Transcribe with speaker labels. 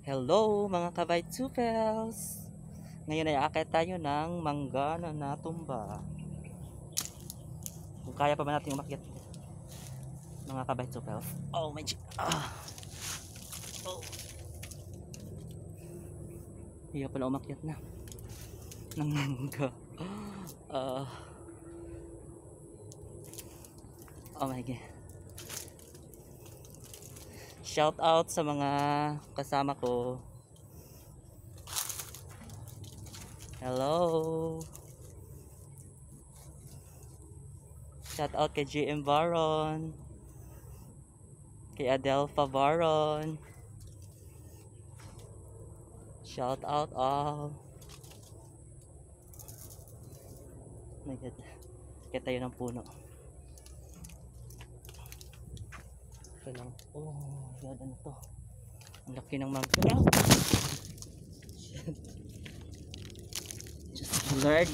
Speaker 1: Hello mga ka-Bitesupels! Ngayon ay aakyat tayo ng mangga na natumba. Kung kaya pa ba natin umakyat mga ka-Bitesupels. Oh my God! Oh. Hindi pala umakyat na ng mangga. Oh my God. Shout out sa mga kasama ko. Hello. Shout out kay GM Varon. Kay Adelpha Varon. Shout out all. Oh my God. Kaya tayo ng puno. Lang. Oh, God, ano to? Ang laki ng mangga. Just Lord.